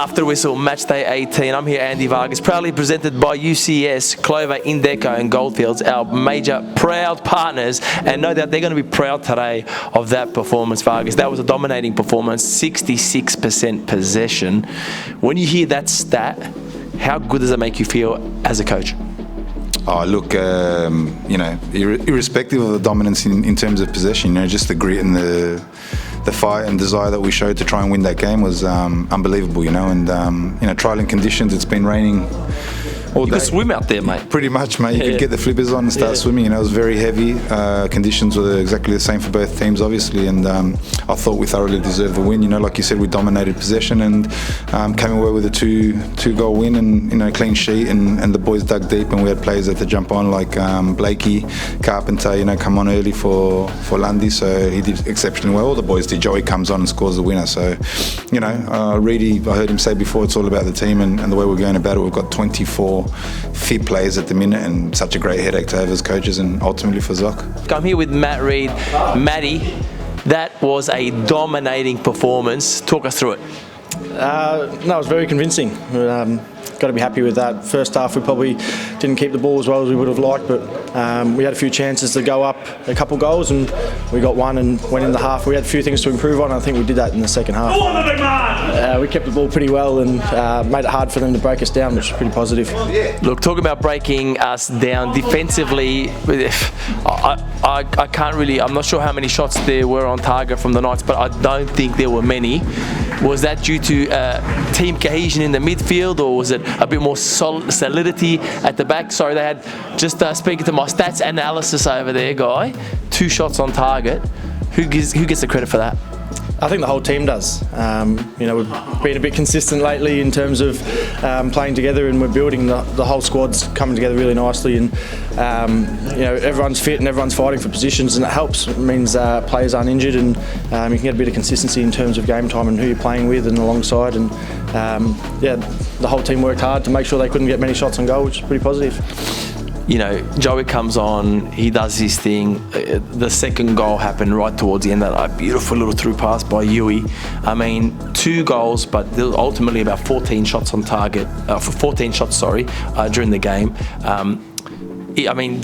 After Whistle, match day 18. I'm here, Andy Vargas, proudly presented by UCS, Clover, Indeco and Goldfields, our major proud partners, and no doubt they're going to be proud today of that performance, Vargas. That was a dominating performance, 66% possession. When you hear that stat, how good does it make you feel as a coach? Oh, look, irrespective of the dominance in terms of possession, just the grit and the fight and desire that we showed to try and win that game was unbelievable, and trialing conditions, it's been raining all day. You could swim out there, mate. Pretty much, mate. You could get the flippers on and start swimming. It was very heavy. Conditions were exactly the same for both teams, obviously, and I thought we thoroughly deserved the win. Like you said, we dominated possession and came away with a two-goal win and clean sheet, and the boys dug deep, and we had players that to jump on like Blakey, Carpenter, come on early for Lundy, so he did exceptionally well. All the boys did. Joey comes on and scores the winner. So, Reedy, I heard him say before, it's all about the team and the way we're going about it. We've got 24 fit players at the minute, and such a great headache to have as coaches and ultimately for Zoc. I'm here with Matt Reid. Matty, that was a dominating performance. Talk us through it. No, it was very convincing. Got to be happy with that. First half we probably didn't keep the ball as well as we would have liked, but we had a few chances to go up a couple goals and we got one and went in the half. We had a few things to improve on, and I think we did that in the second half. We kept the ball pretty well and made it hard for them to break us down, which was pretty positive. Look, talking about breaking us down defensively, I can't really, I'm not sure how many shots there were on target from the Knights, but I don't think there were many. Was that due to team cohesion in the midfield, or was it a bit more solidity at the back? Sorry, they had, just speaking to my stats analysis over there, Guy, 2 shots on target. Who gets the credit for that? I think the whole team does. We've been a bit consistent lately in terms of playing together, and we're building the whole squad's coming together really nicely, and everyone's fit and everyone's fighting for positions, and it helps. It means players aren't injured, and you can get a bit of consistency in terms of game time and who you're playing with and alongside, and the whole team worked hard to make sure they couldn't get many shots on goal, which is pretty positive. Joey comes on, he does his thing. The second goal happened right towards the end, that beautiful little through pass by Yui. 2 goals, but ultimately about 14 shots on target, during the game.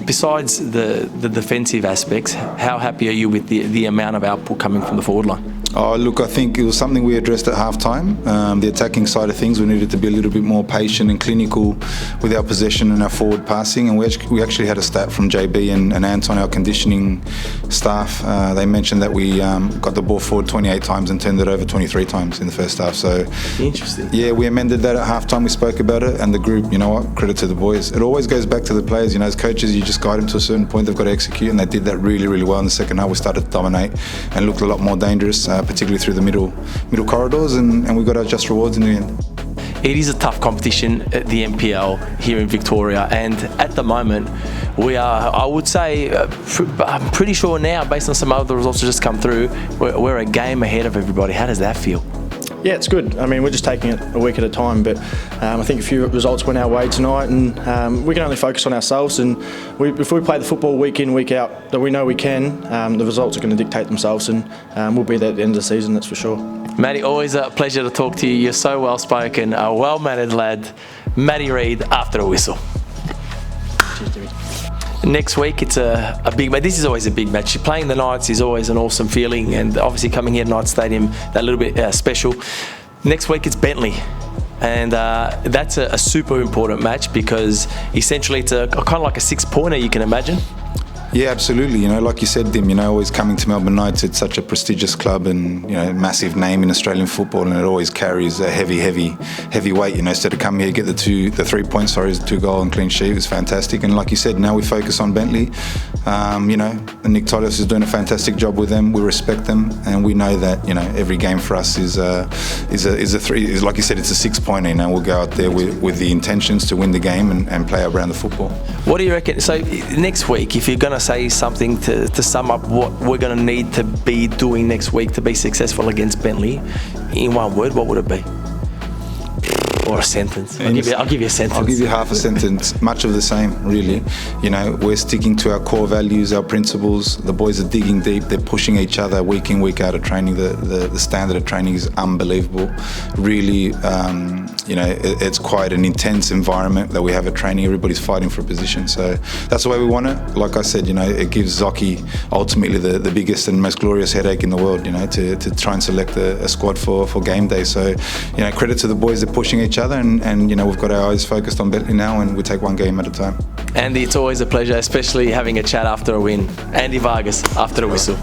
Besides the defensive aspects, how happy are you with the amount of output coming from the forward line? Oh, look, I think it was something we addressed at half-time. The attacking side of things, we needed to be a little bit more patient and clinical with our possession and our forward passing. And we actually had a stat from JB and Anton, our conditioning staff. They mentioned that we got the ball forward 28 times and turned it over 23 times in the first half. So, interesting. Yeah, we amended that at half-time. We spoke about it, and the group, credit to the boys. It always goes back to the players. As coaches, you just guide them to a certain point. They've got to execute, and they did that really, really well in the second half. We started to dominate and looked a lot more dangerous, particularly through the middle corridors, and we got our just rewards in the end. It is a tough competition at the NPL here in Victoria, and at the moment we are, I would say, I'm pretty sure now, based on some other results that just come through, we're a game ahead of everybody. How does that feel? Yeah, it's good. We're just taking it a week at a time, but I think a few results went our way tonight, and we can only focus on ourselves, and if we play the football week in, week out that we know we can, the results are going to dictate themselves, and we'll be there at the end of the season, that's for sure. Matty, always a pleasure to talk to you. You're so well spoken, a well-mannered lad. Matty Reid, After a Whistle. Cheers, Jimmy. Next week, it's a big match. This is always a big match. Playing the Knights is always an awesome feeling, and obviously coming here to Knights Stadium, that little bit special. Next week, it's Bentley, and that's a super important match because essentially it's a kind of like a 6-pointer, you can imagine. Yeah, absolutely. Like you said, Dim, always coming to Melbourne Knights, it's such a prestigious club and, massive name in Australian football, and it always carries a heavy weight, So to come here, get the 3 points, 2 goal and clean sheet was fantastic. And like you said, now we focus on Bentley. Nick Todos is doing a fantastic job with them. We respect them, and we know that, every game for us is like you said, it's a 6-pointer. We'll go out there with the intentions to win the game and play around the football. What do you reckon? So next week, if you're going to say something to sum up what we're going to need to be doing next week to be successful against Bentley, in one word, what would it be? or a sentence? I'll give you a sentence. I'll give you half a sentence. Much of the same, really. You know, we're sticking to our core values, our principles. The boys are digging deep. They're pushing each other week in, week out of training. The standard of training is unbelievable. Really, it's quite an intense environment that we have at training. Everybody's fighting for a position. So that's the way we want it. Like I said, it gives Zoki ultimately the biggest and most glorious headache in the world, to try and select a squad for game day. So, credit to the boys. They're pushing each other, and we've got our eyes focused on Bentley now, and we take one game at a time. Andy, it's always a pleasure, especially having a chat after a win. Andy Vargas, after a whistle.